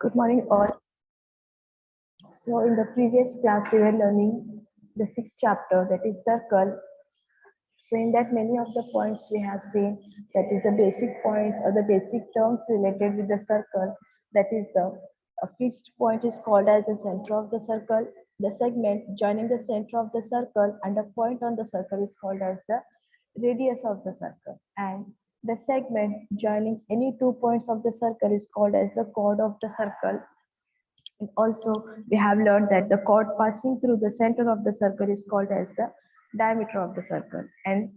Good morning, all. So, in the previous class, we were learning the sixth chapter, that is circle. So, in that, many of the points we have seen, that is the basic points or the basic terms related with the circle. That is the a fixed point is called as the center of the circle. The segment joining the center of the circle and a point on the circle is called as the radius of the circle. And the segment joining any 2 points of the circle is called as the chord of the circle. And also, we have learned that the chord passing through the center of the circle is called as the diameter of the circle. And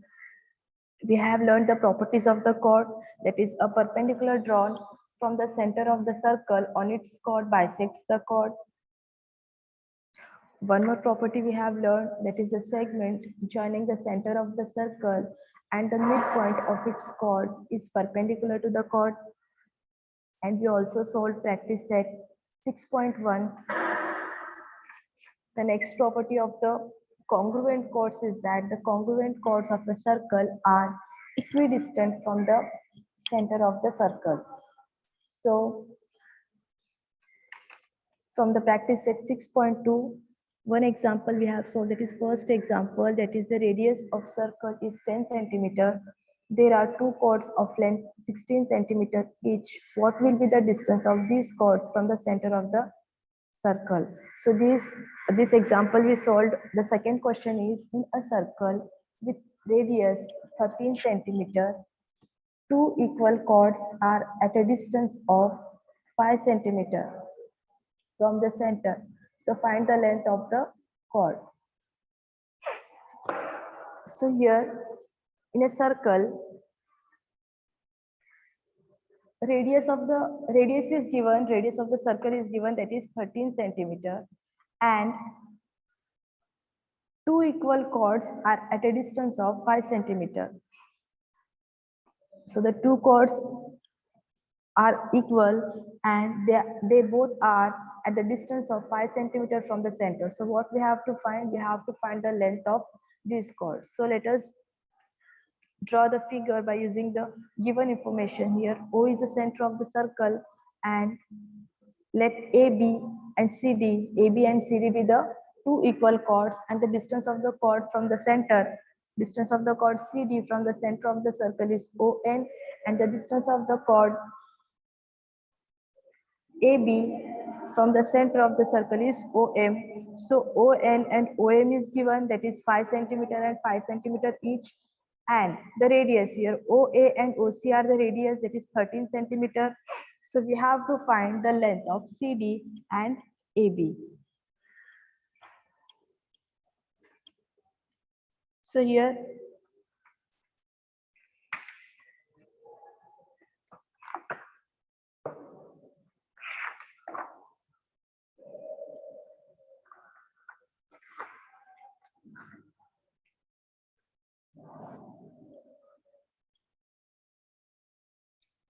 we have learned the properties of the chord, that is a perpendicular drawn from the center of the circle on its chord bisects the chord. One more property we have learned, that is a segment joining the center of the circle and the midpoint of its chord is perpendicular to the chord. And we also solved practice set 6.1. The next property of the congruent chords is that the congruent chords of a circle are equidistant from the center of the circle. So, from the practice set 6.2, one example we have solved, that is first example, that is the radius of circle is 10 centimeter. There are two chords of length 16 centimeter each. What will be the distance of these chords from the center of the circle? So this example we solved. The second question is, in a circle with radius 13 centimeter, two equal chords are at a distance of 5 centimeter from the center. So find the length of the chord. So here in a circle, radius of the circle is given, that is 13 centimeter, and two equal chords are at a distance of 5 centimeter. So the two chords are equal and they both are at the distance of 5 centimeter from the center. So what we have to find? We have to find the length of these chords. So let us draw the figure by using the given information here. O is the center of the circle, and let AB and CD be the two equal chords, and the distance of the chord from the center, distance of the chord CD from the center of the circle is ON, and the distance of the chord AB from the center of the circle is OM. So ON and OM is given, that is 5 centimeter and 5 centimeter each. And the radius here, OA and OC are the radius, that is 13 centimeter. So we have to find the length of CD and AB. So here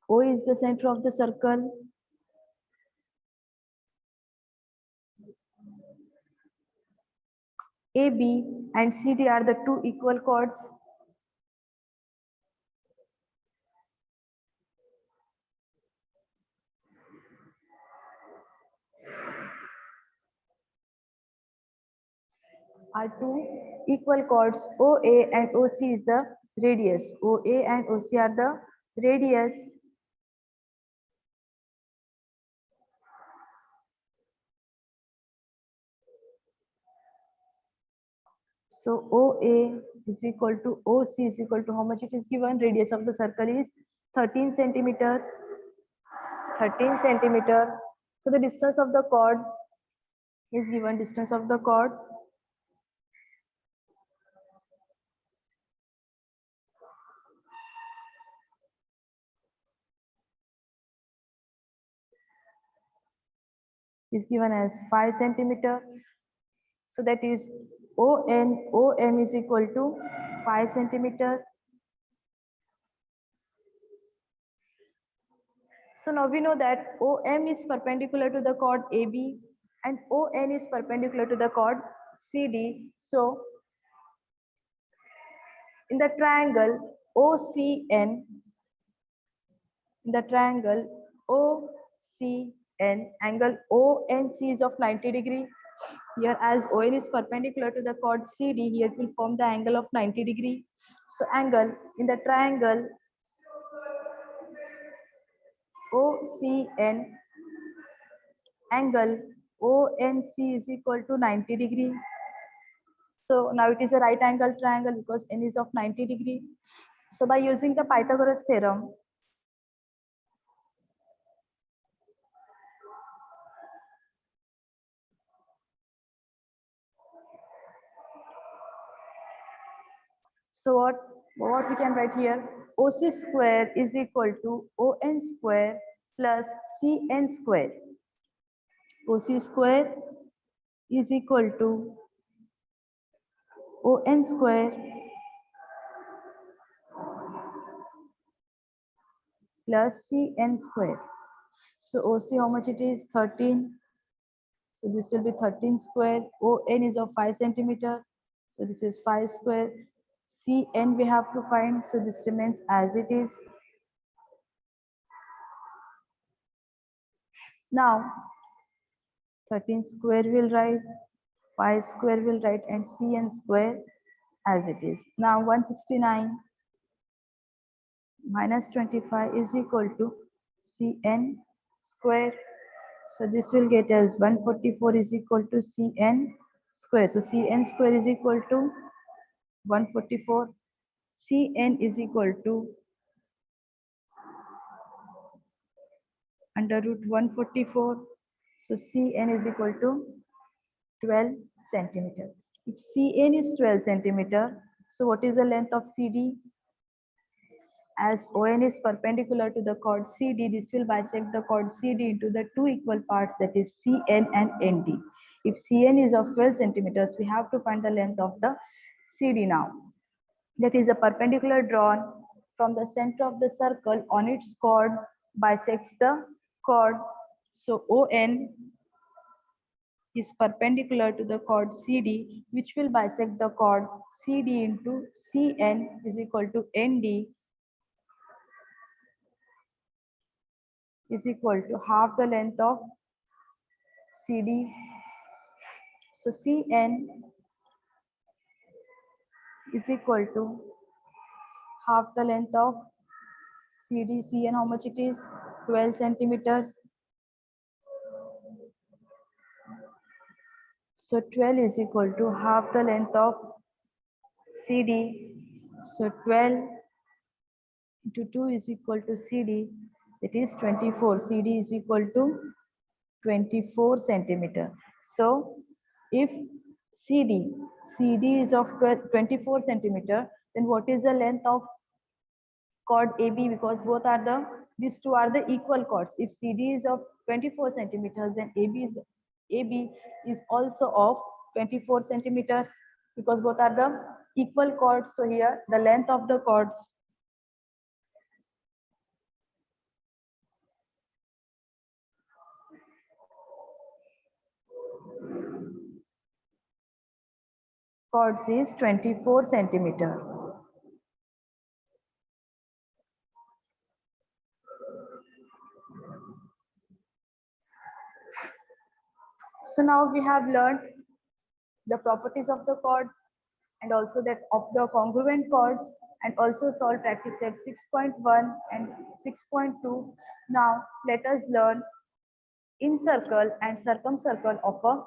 O is the center of the circle. AB and CD are the two equal chords. Are two equal chords. OA and OC is the radius. OA and OC are the radius. So OA is equal to OC is equal to how much it is given? Radius of the circle is 13 centimeters. 13 centimeter. So the distance of the chord is given, distance of the chord is given as 5 centimeter. So that is OM is equal to 5 centimeter. So now we know that OM is perpendicular to the chord AB and ON is perpendicular to the chord CD. So in the triangle OCN, in the triangle OCN, N. Angle ONC is of 90 degree. Here as ON is perpendicular to the chord CD, here it will form the angle of 90 degree. So angle in the triangle OCN, angle ONC is equal to 90 degree. So now it is a right angle triangle because N is of 90 degree. So by using the Pythagoras theorem, so what we can write here, OC square is equal to ON square plus CN square. OC square is equal to ON square plus Cn square. So OC, how much it is? 13. So this will be 13 square. ON is of 5 centimeter. So this is 5 square. Cn we have to find. So this remains as it is. Now 13 square will write, 5 square will write, and Cn square as it is. Now 169 minus 25 is equal to Cn square. So this will get as 144 is equal to Cn square. So Cn square is equal to 144. Cn is equal to under root 144. So Cn is equal to 12 centimeter. If Cn is 12 centimeter, so what is the length of CD? As ON is perpendicular to the chord CD, this will bisect the chord CD into the two equal parts, that is CN and ND. If CN is of 12 centimeters, we have to find the length of the CD now. That is a perpendicular drawn from the center of the circle on its chord bisects the chord. So ON is perpendicular to the chord CD, which will bisect the chord CD into CN is equal to ND is equal to half the length of CD. So Cn is equal to half the length of CD. Cn, how much it is? 12 centimeters. So 12 is equal to half the length of CD. So 12 into 2 is equal to CD. It is 24. CD is equal to 24 centimeter. So if CD is of 24 centimeter, then what is the length of chord AB? Because both are these two are the equal chords. If CD is of 24 centimeters, then AB is also of 24 centimeters because both are the equal chords. So here the length of the chords is 24 centimeter. So now we have learned the properties of the chords and also that of the congruent chords, and also solve practice set 6.1 and 6.2. Now let us learn incircle and circumcircle of a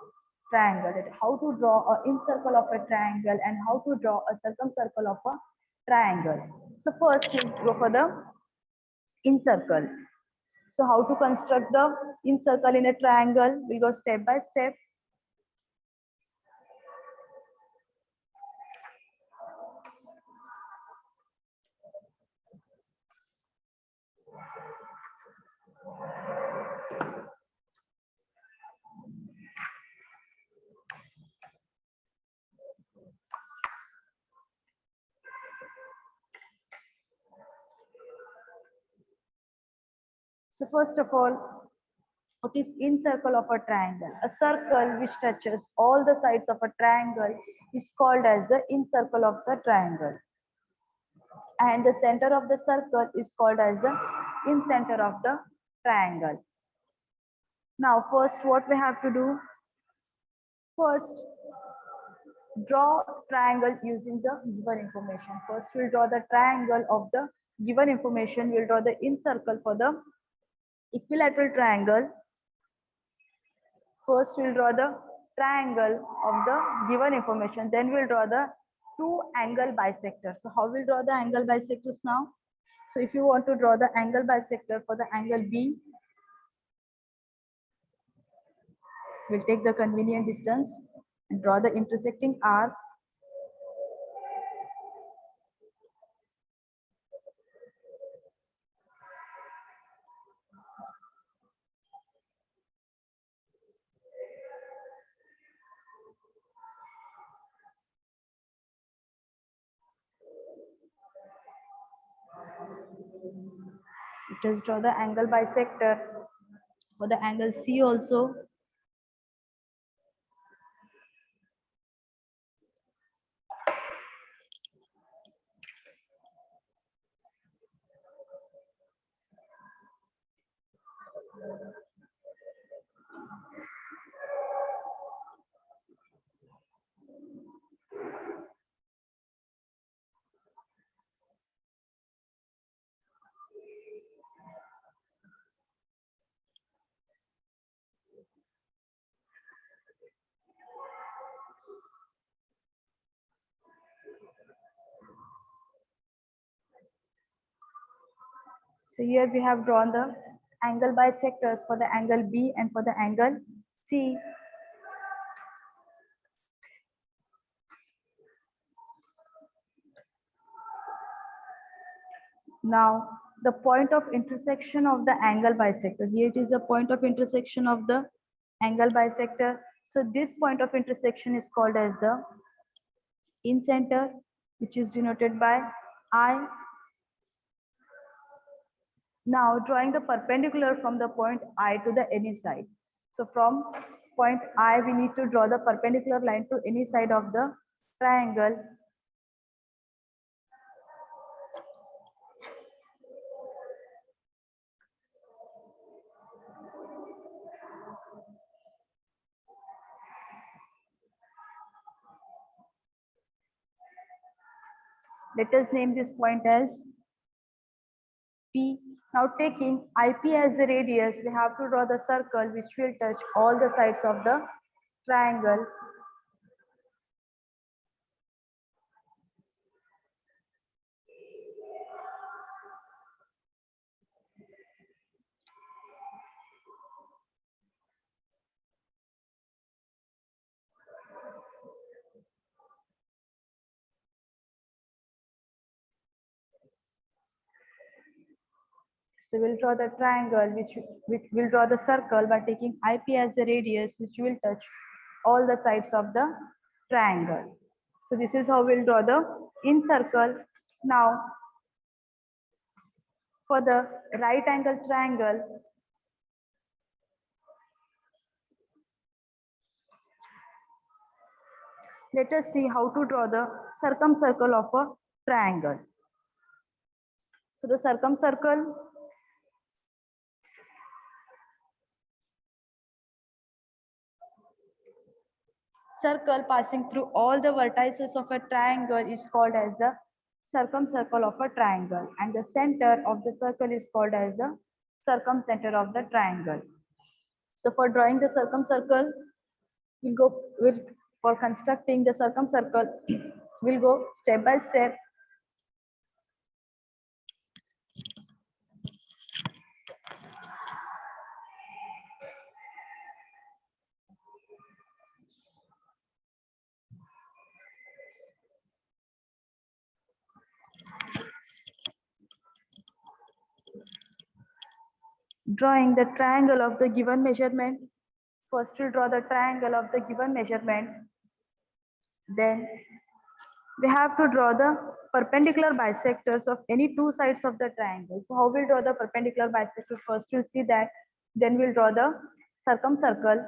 triangle. That how to draw a incircle of a triangle and how to draw a circumcircle of a triangle. So first we'll go for the incircle. So how to construct the incircle in a triangle? We'll go step by step. So first of all, what is incircle of a triangle? A circle which touches all the sides of a triangle is called as the incircle of the triangle. And the center of the circle is called as the incenter of the triangle. Now, first, what we have to do? First, draw triangle using the given information. First, we'll draw the triangle of the given information. We'll draw the in circle for the equilateral triangle. First, we'll draw the triangle of the given information. Then we'll draw the two angle bisectors. So how we'll draw the angle bisectors now? So if you want to draw the angle bisector for the angle B, we'll take the convenient distance and draw the intersecting arc. Just draw the angle bisector for the angle C also. So here we have drawn the angle bisectors for the angle B and for the angle C. Now, the point of intersection of the angle bisector. Here it is the point of intersection of the angle bisector. So this point of intersection is called as the incenter, which is denoted by I. Now, drawing the perpendicular from the point I to the any side. So from point I, we need to draw the perpendicular line to any side of the triangle. Let us name this point as P. Now taking IP as the radius, we have to draw the circle which will touch all the sides of the triangle. So we'll draw the triangle which will draw the circle by taking IP as the radius which will touch all the sides of the triangle. So this is how we'll draw the in circle. Now for the right angle triangle, let us see how to draw the circumcircle of a triangle. So the circumcircle circle passing through all the vertices of a triangle is called as the circumcircle of a triangle, and the center of the circle is called as the circumcenter of the triangle. So for drawing the circumcircle, for constructing the circumcircle, we'll go step by step. Drawing the triangle of the given measurement. First, we'll draw the triangle of the given measurement. Then we have to draw the perpendicular bisectors of any two sides of the triangle. So how we'll draw the perpendicular bisector? First, we'll see that. Then we'll draw the circumcircle.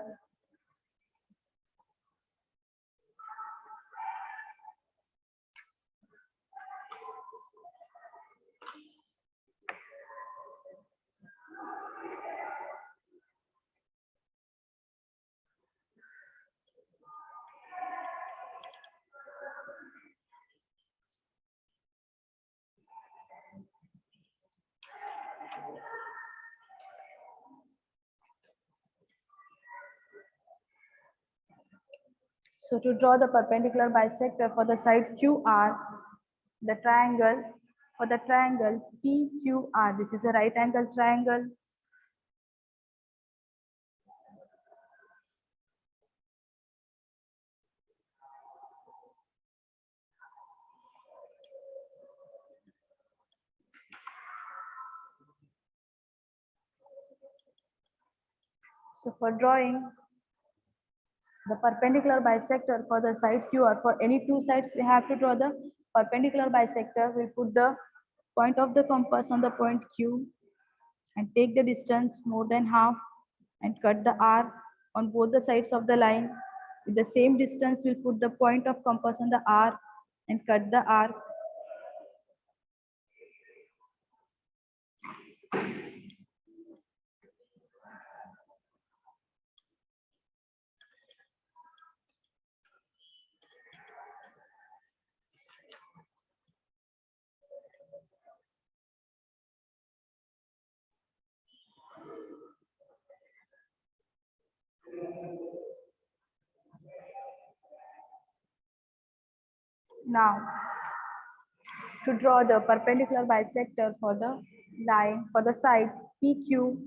So to draw the perpendicular bisector for the side QR, the triangle, for the triangle PQR, this is a right angle triangle. So for drawing the perpendicular bisector for the side Q, or for any two sides we have to draw the perpendicular bisector. We put the point of the compass on the point Q and take the distance more than half and cut the R on both the sides of the line. With the same distance, we'll put the point of compass on the R and cut the R. Now, to draw the perpendicular bisector for the line for the side PQ,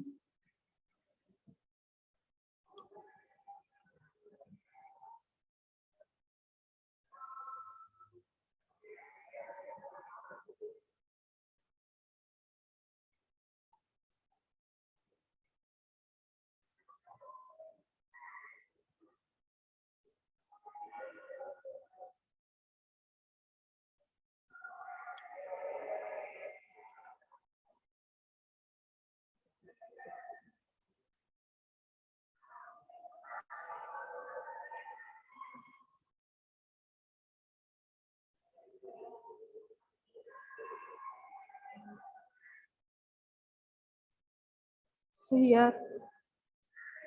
so here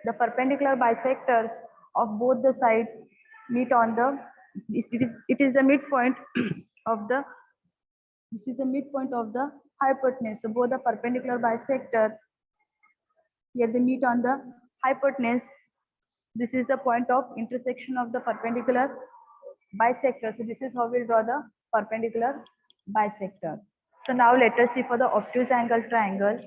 the perpendicular bisectors of both the sides meet on the, it is the midpoint of the, this is the midpoint of the hypotenuse. So both the perpendicular bisector, here they meet on the hypotenuse. This is the point of intersection of the perpendicular bisector. So this is how we draw the perpendicular bisector. So now let us see for the obtuse angle triangle.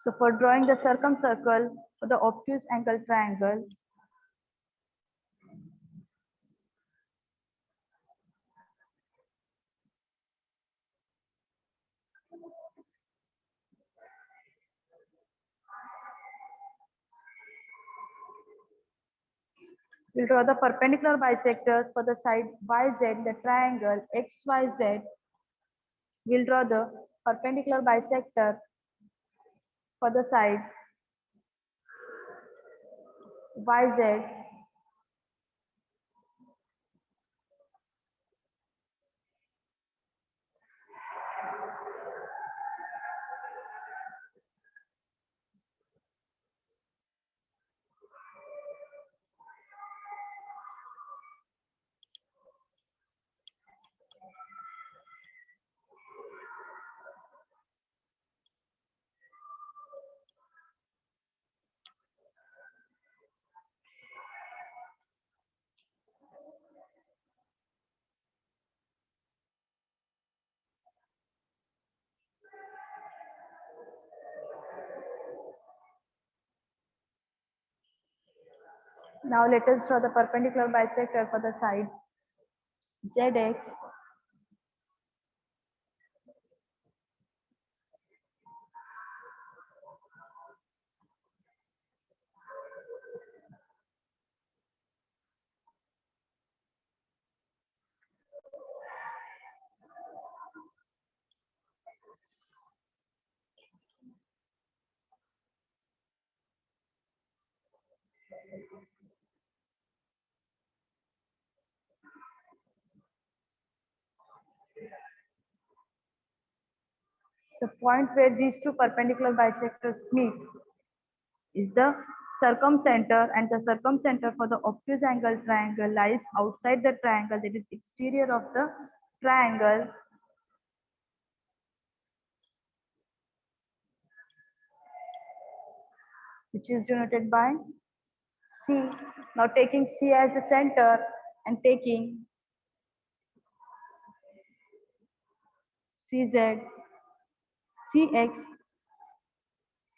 So for drawing the circumcircle for the obtuse angle triangle, we'll draw the perpendicular bisectors for the side YZ, the triangle XYZ. We'll draw the perpendicular bisector for the side YZ. Now let us draw the perpendicular bisector for the side ZX. The point where these two perpendicular bisectors meet is the circumcenter, and the circumcenter for the obtuse angle triangle lies outside the triangle, that is exterior of the triangle, which is denoted by C. Now taking C as the center and taking CZ, CX,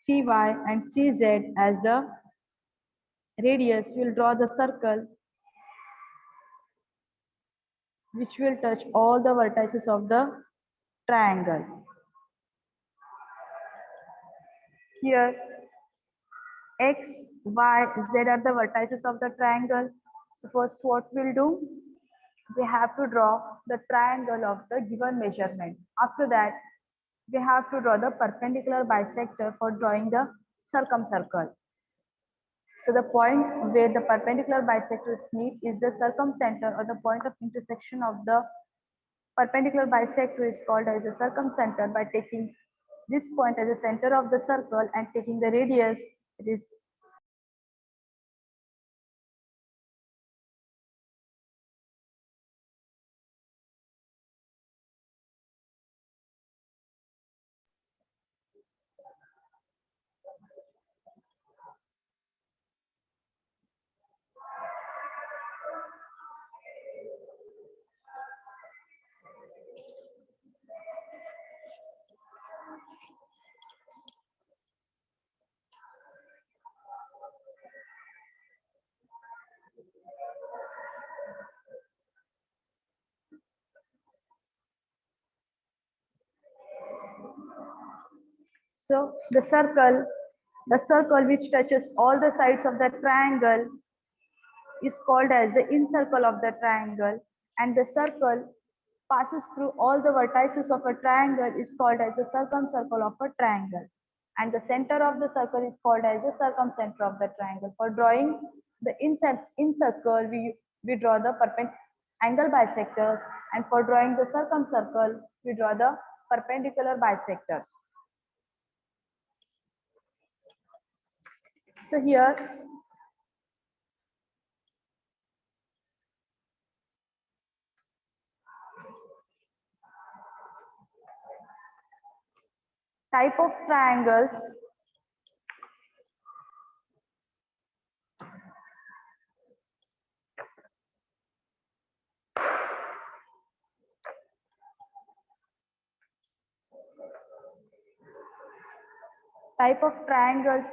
CY and CZ as the radius, we will draw the circle which will touch all the vertices of the triangle. Here X, Y, Z are the vertices of the triangle. So first what we'll do, we have to draw the triangle of the given measurement. After that, we have to draw the perpendicular bisector for drawing the circumcircle. So the point where the perpendicular bisectors meet is the circumcenter, or the point of intersection of the perpendicular bisector is called as a circumcenter by taking this point as the center of the circle and taking the radius, it is so the circle which touches all the sides of the triangle is called as the incircle of the triangle, and the circle passes through all the vertices of a triangle is called as the circumcircle of a triangle, and the center of the circle is called as the circumcenter of the triangle. For drawing the incircle, we draw the angle bisectors, and for drawing the circumcircle, we draw the perpendicular bisectors. So here type of triangles,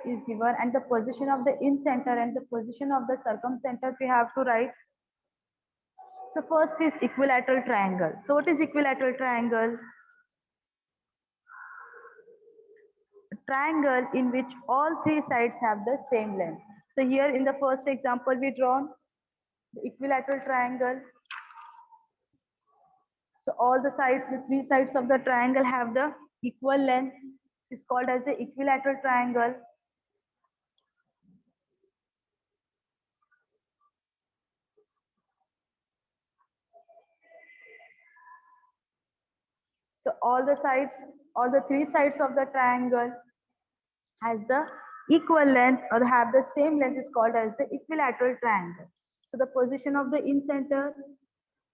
is given, and the position of the incenter and the position of the circumcenter we have to write. So first is equilateral triangle. So what is equilateral triangle? A triangle in which all three sides have the same length. So here in the first example we drawn the equilateral triangle. So all the sides, the three sides of the triangle have the equal length. It's called as the equilateral triangle. So all the three sides of the triangle has the equal length or have the same length is called as the equilateral triangle. So the position of the incenter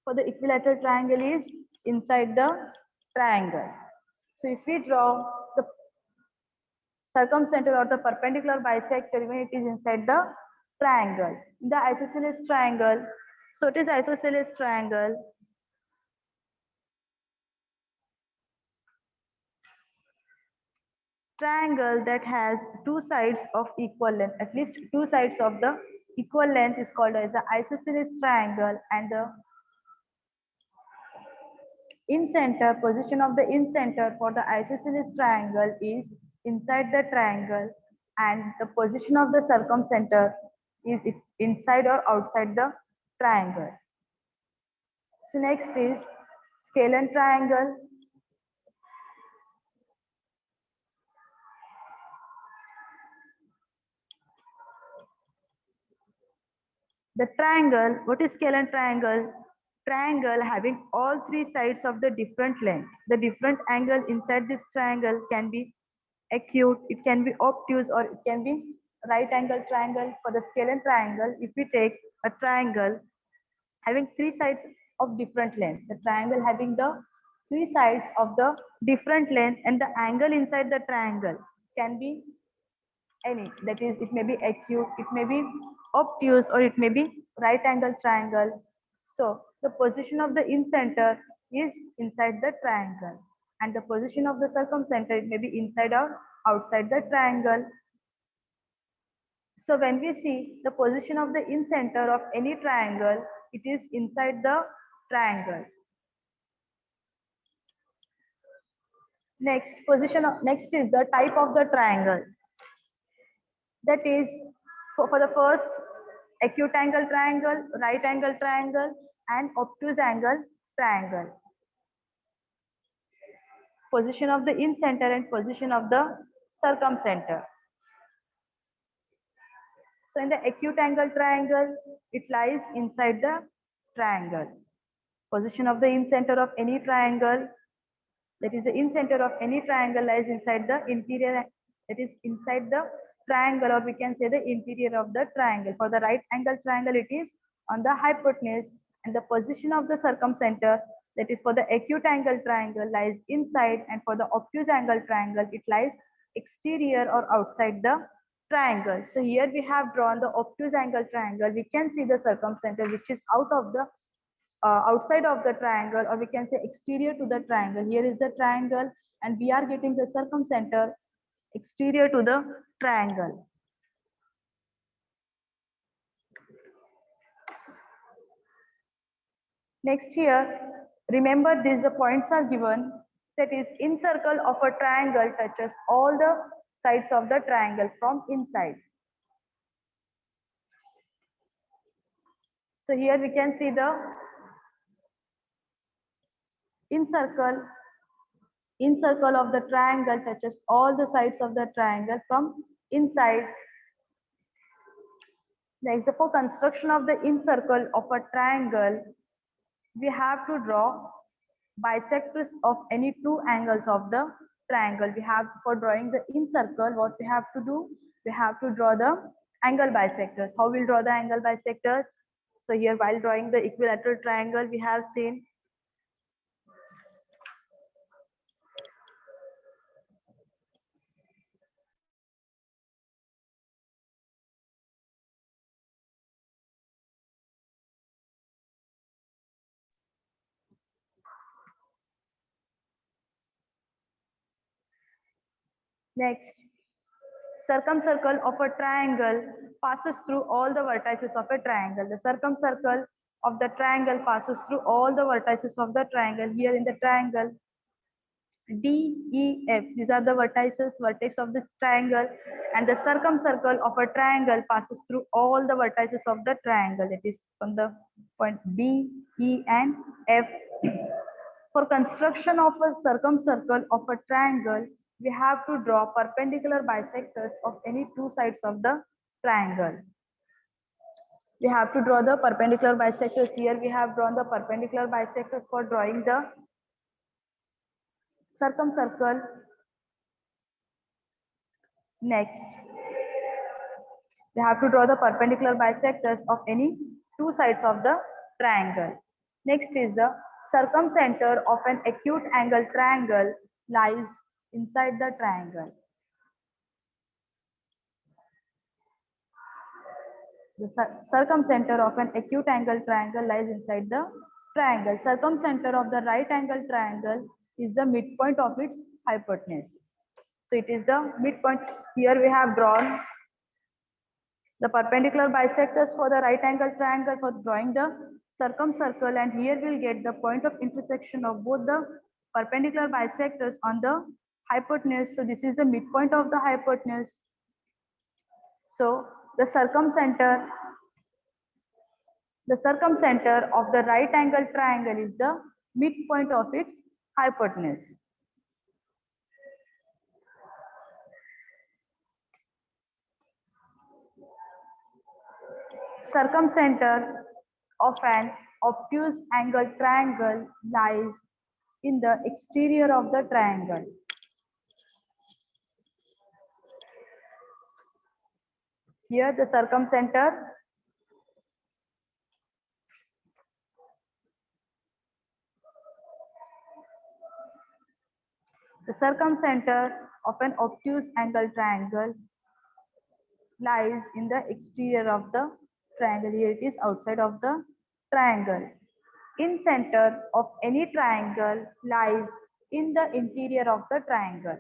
for the equilateral triangle is inside the triangle. So if we draw the circumcenter or the perpendicular bisector when it is inside the triangle, in the isosceles triangle, so it is isosceles triangle. Triangle that has two sides of equal length, at least two sides of the equal length is called as the isosceles triangle, and the incenter, position of the incenter for the isosceles triangle is inside the triangle, and the position of the circumcenter is inside or outside the triangle. So next is scalene triangle. The triangle, what is scalene triangle? Triangle having all three sides of the different length. The different angle inside this triangle can be acute, it can be obtuse, or it can be right angle triangle, for the scalene triangle, if we take a triangle having three sides of different length, the triangle having the three sides of the different length, and the angle inside the triangle can be any, that is it may be acute, it may be obtuse, or it may be right angle triangle. So the position of the incenter is inside the triangle, and the position of the circumcenter, it may be inside or outside the triangle. So when we see the position of the incenter of any triangle, it is inside the triangle. Next is the type of the triangle. That is for the first, acute angle triangle, right angle triangle, and obtuse angle triangle. Position of the incenter and position of the circumcenter. So in the acute angle triangle, it lies inside the triangle. Position of the incenter of any triangle, that is the incenter of any triangle, lies inside the interior, that is inside the triangle, or we can say the interior of the triangle. For the right angle triangle, it is on the hypotenuse, and the position of the circumcenter, that is for the acute angle triangle, lies inside, and for the obtuse angle triangle, it lies exterior or outside the triangle. So here we have drawn the obtuse angle triangle. We can see the circumcenter which is out of the outside of the triangle, or we can say exterior to the triangle. Here is the triangle, and we are getting the circumcenter exterior to the triangle. Next here, remember these the points are given, that is in circle of a triangle touches all the sides of the triangle from inside. So here we can see the in circle of the triangle touches all the sides of the triangle from inside. Next, for construction of the incircle of a triangle, we have to draw bisectors of any two angles of the triangle. We have, for drawing the incircle, what we have to do? We have to draw the angle bisectors. How we'll draw the angle bisectors? So here, while drawing the equilateral triangle, we have seen next. Circumcircle of a triangle passes through all the vertices of a triangle. The circumcircle of the triangle passes through all the vertices of the triangle. Here in the triangle, D, E, F, these are the vertex of this triangle, and the circumcircle of a triangle passes through all the vertices of the triangle. That is from the point D, E, and F. For construction of a circumcircle of a triangle, we have to draw perpendicular bisectors of any two sides of the triangle. We have to draw the perpendicular bisectors. Here we have drawn the perpendicular bisectors for drawing the circumcircle. Next, we have to draw the perpendicular bisectors of any two sides of the triangle. Next is the circumcenter of an acute angle triangle lies inside the triangle. The circumcenter of an acute angle triangle lies inside the triangle. Circumcenter of the right angle triangle is the midpoint of its hypotenuse. So it is the midpoint. Here we have drawn the perpendicular bisectors for the right angle triangle for drawing the circumcircle, and here we'll get the point of intersection of both the perpendicular bisectors on the hypotenuse. So this is the midpoint of the hypotenuse. So the circumcenter of the right angle triangle is the midpoint of its hypotenuse. Circumcenter of an obtuse angle triangle lies in the exterior of the triangle. Here the circumcenter. The circumcenter of an obtuse angle triangle lies in the exterior of the triangle. Here it is outside of the triangle. In center of any triangle lies in the interior of the triangle.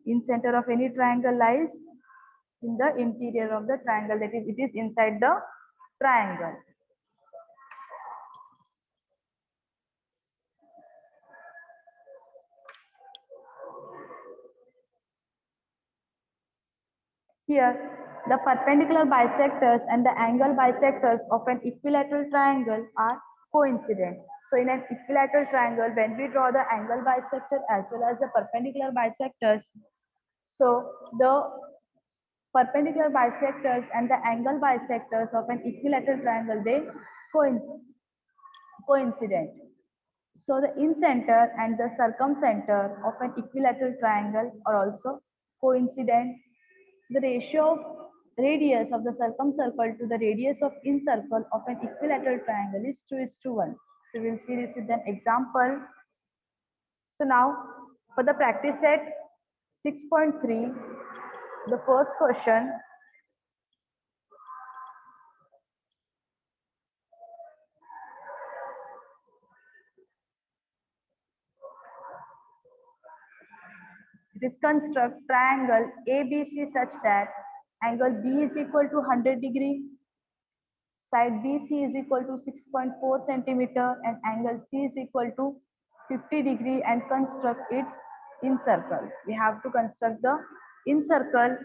In center of any triangle lies in the interior of the triangle, that is, it is inside the triangle. Here, the perpendicular bisectors and the angle bisectors of an equilateral triangle are coincident. So in an equilateral triangle, when we draw the angle bisector as well as the perpendicular bisectors, so the perpendicular bisectors and the angle bisectors of an equilateral triangle, they coincident. So the incenter and the circumcenter of an equilateral triangle are also coincident. The ratio of radius of the circumcircle to the radius of incircle of an equilateral triangle is 2:1. So we'll see this with an example. So now for the practice set 6.3, the first question. It is construct triangle ABC such that angle B is equal to 100 degree, side BC is equal to 6.4 centimeter, and angle C is equal to 50 degree, and construct its incircle. We have to construct the incircle.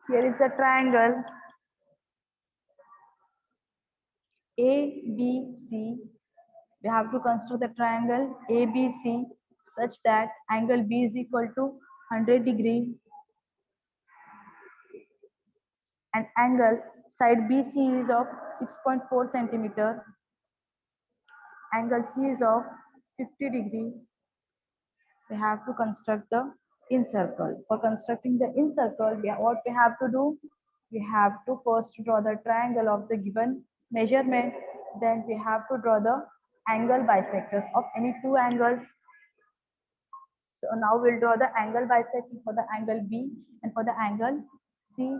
Here is the triangle ABC. We have to construct the triangle ABC such that angle B is equal to 100 degree, and angle side BC is of 6.4 centimeter, angle C is of 50 degree. We have to construct the incircle. For constructing the incircle, what we have to do? We have to first draw the triangle of the given measurement. Then we have to draw the angle bisectors of any two angles. So now we'll draw the angle bisector for the angle B and for the angle C.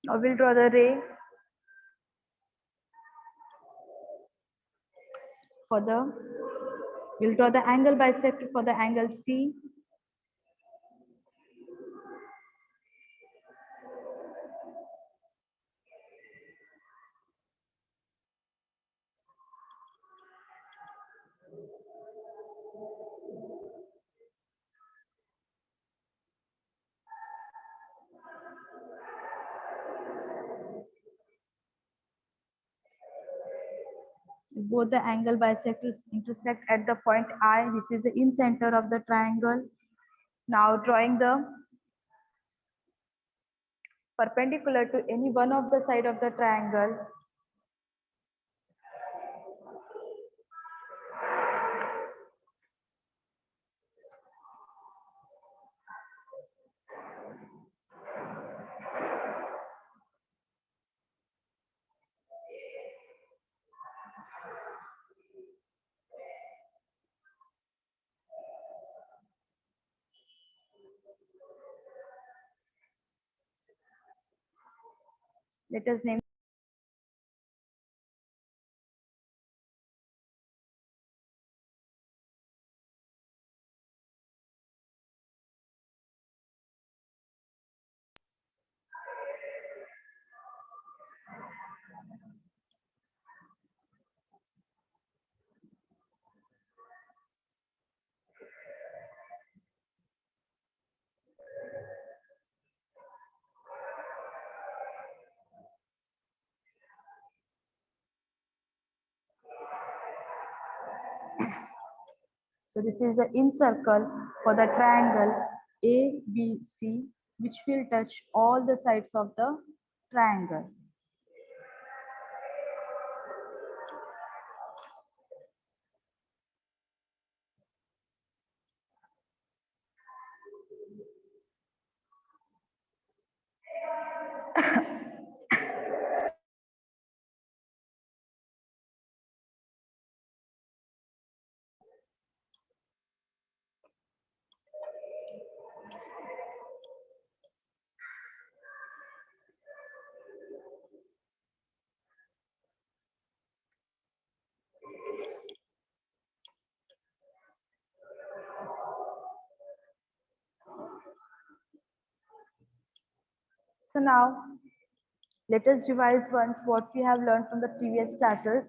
Now we'll draw the ray for the, we'll draw the angle bisector for the angle C. Both the angle bisectors intersect at the point I. This is the incenter of the triangle. Now drawing the perpendicular to any one of the side of the triangle. Let us name. So this is the in circle for the triangle ABC, which will touch all the sides of the triangle. So now let us revise once what we have learned from the previous classes.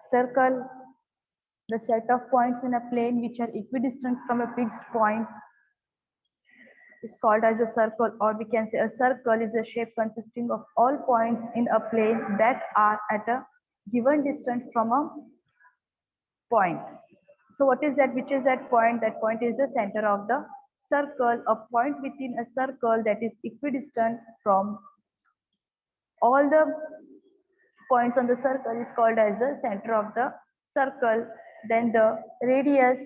Circle, the set of points in a plane which are equidistant from a fixed point, is called as a circle, or we can say a circle is a shape consisting of all points in a plane that are at a given distance from a point. So what is that? Which is that point? That point is the center of the circle. A point within a circle that is equidistant from all the points on the circle is called as the center of the circle. Then the radius,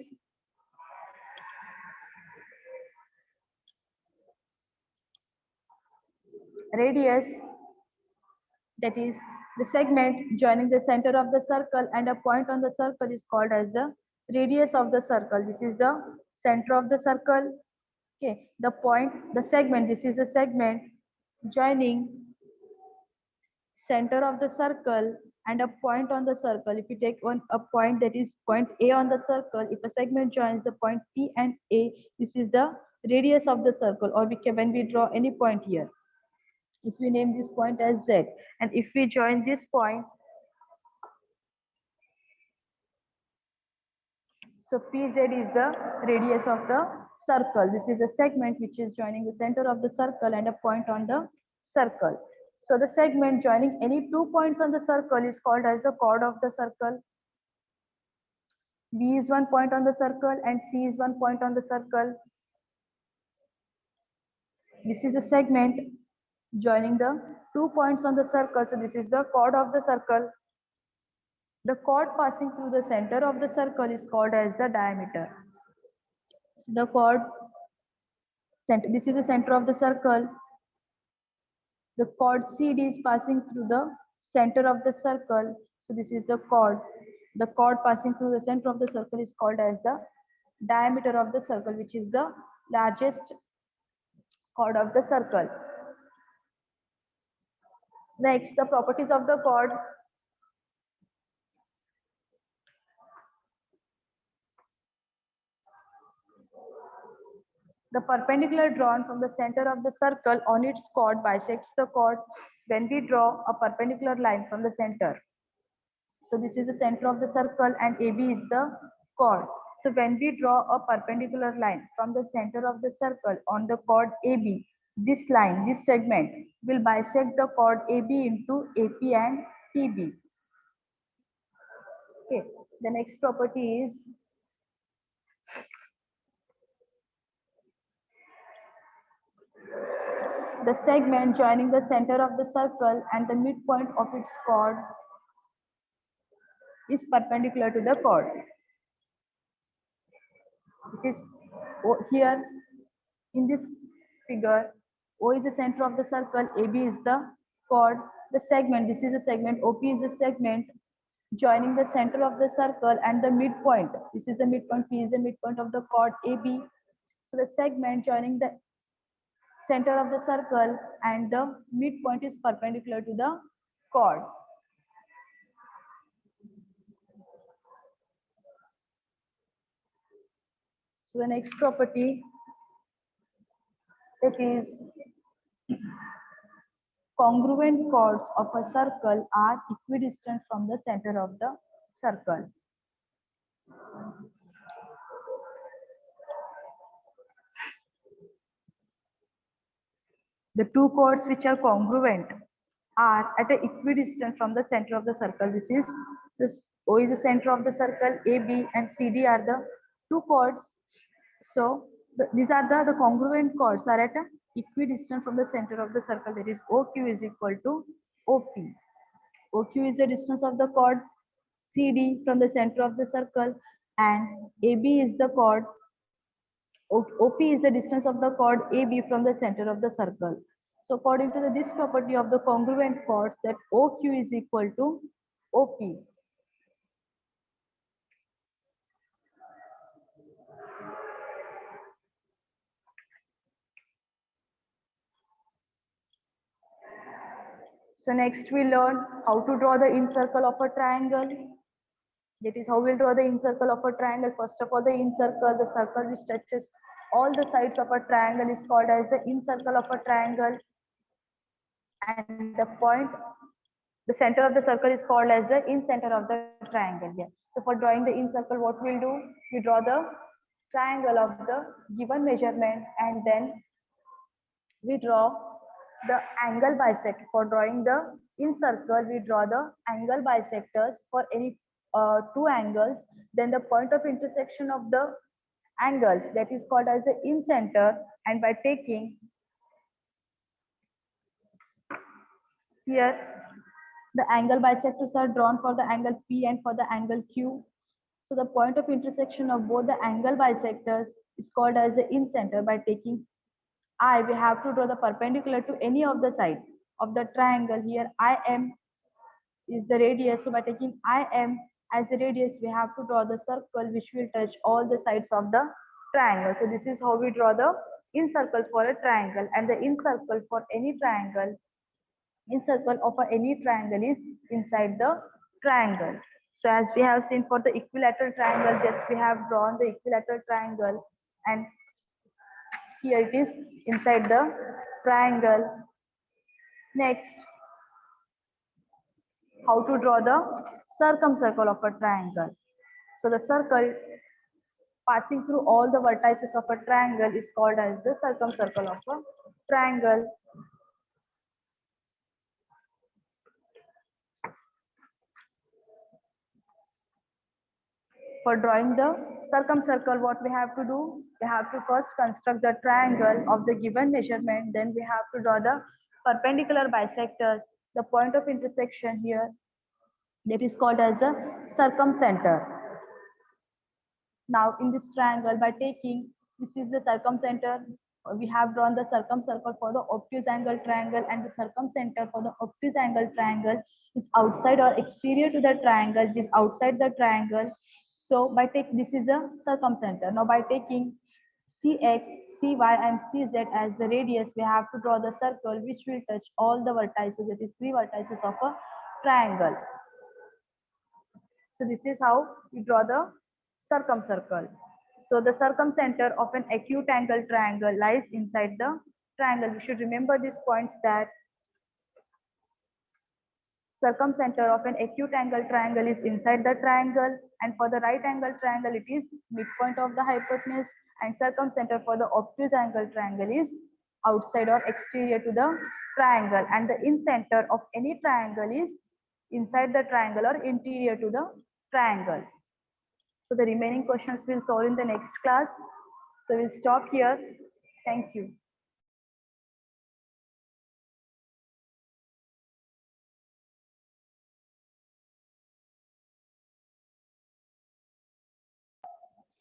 that is the segment joining the center of the circle and a point on the circle, is called as the radius of the circle. This is the center of the circle. Okay, the point, the segment, this is the segment joining center of the circle and a point on the circle. If you take a point, that is point A on the circle, if a segment joins the point P and A, this is the radius of the circle. Or we can, when we draw any point here, if we name this point as Z, and if we join this point, so PZ is the radius of the circle. This is the segment which is joining the center of the circle and a point on the circle. So the segment joining any 2 points on the circle is called as the chord of the circle. B is one point on the circle and C is one point on the circle. This is a segment joining the 2 points on the circle. So this is the chord of the circle. The chord passing through the center of the circle is called as the diameter. The chord center, this is the center of the circle. The chord CD is passing through the center of the circle. So this is the chord. The chord passing through the center of the circle is called as the diameter of the circle, which is the largest chord of the circle. Next, the properties of the chord. The perpendicular drawn from the center of the circle on its chord bisects the chord when we draw a perpendicular line from the center. So this is the center of the circle and AB is the chord. So when we draw a perpendicular line from the center of the circle on the chord AB, this line, this segment will bisect the chord AB into AP and PB. Okay, the next property is the segment joining the center of the circle and the midpoint of its chord is perpendicular to the chord. It is here in this figure, O is the center of the circle, AB is the chord, the segment, this is the segment, OP is the segment joining the center of the circle and the midpoint. This is the midpoint, P is the midpoint of the chord AB. So the segment joining the center of the circle and the midpoint is perpendicular to the chord. So the next property, that is congruent chords of a circle are equidistant from the center of the circle. The two chords which are congruent are at an equidistant from the center of the circle. This O is the center of the circle, AB and CD are the two chords. So these are the congruent chords are at an equidistant from the center of the circle. That is OQ is equal to OP. OQ is the distance of the chord CD from the center of the circle and AB is the chord. OP is the distance of the chord AB from the center of the circle. So according to this property of the congruent chords, that OQ is equal to OP. So next we learn how to draw the incircle of a triangle. That is how we'll draw the incircle of a triangle. First of all, the incircle, the circle which touches all the sides of a triangle is called as the incircle of a triangle. And the center of the circle is called as the incenter of the triangle. Yeah. So for drawing the incircle, what we'll do, we draw the triangle of the given measurement and then we draw the angle bisector. For drawing the incircle, we draw the angle bisectors for any two angles. Then the point of intersection of the angles, that is called as the incenter, and by taking here the angle bisectors are drawn for the angle P and for the angle Q. So the point of intersection of both the angle bisectors is called as the incenter. By taking I, we have to draw the perpendicular to any of the sides of the triangle. Here IM is the radius. So by taking IM as the radius, we have to draw the circle which will touch all the sides of the triangle. So this is how we draw the incircle for a triangle, and the incircle for any triangle, incircle of any triangle is inside the triangle. So as we have seen for the equilateral triangle, just we have drawn the equilateral triangle and here it is inside the triangle. Next, how to draw the circumcircle of a triangle. So the circle passing through all the vertices of a triangle is called as the circumcircle of a triangle. For drawing the circumcircle, what we have to do, we have to first construct the triangle of the given measurement. Then we have to draw the perpendicular bisectors, the point of intersection here, that is called as the circumcenter. Now in this triangle, by taking, this is the circumcenter, we have drawn the circumcircle for the obtuse angle triangle, and the circumcenter for the obtuse angle triangle is outside or exterior to the triangle. It is outside the triangle. So by taking, this is the circumcenter. Now by taking CX, CY and CZ as the radius, we have to draw the circle which will touch all the vertices, that is three vertices of a triangle. So this is how we draw the circumcircle. So the circumcenter of an acute angle triangle lies inside the triangle. We should remember these points, that circumcenter of an acute angle triangle is inside the triangle, and for the right angle triangle it is midpoint of the hypotenuse, and circumcenter for the obtuse angle triangle is outside or exterior to the triangle, and the incenter of any triangle is inside the triangle or interior to the triangle. So the remaining questions we'll solve in the next class. So we'll stop here. Thank you.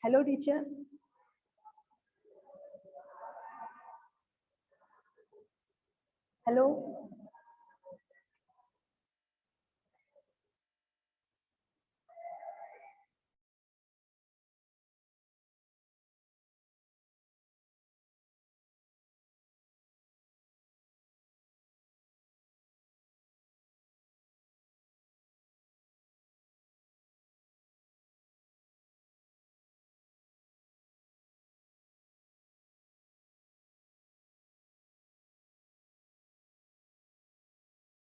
Hello, teacher. Hello.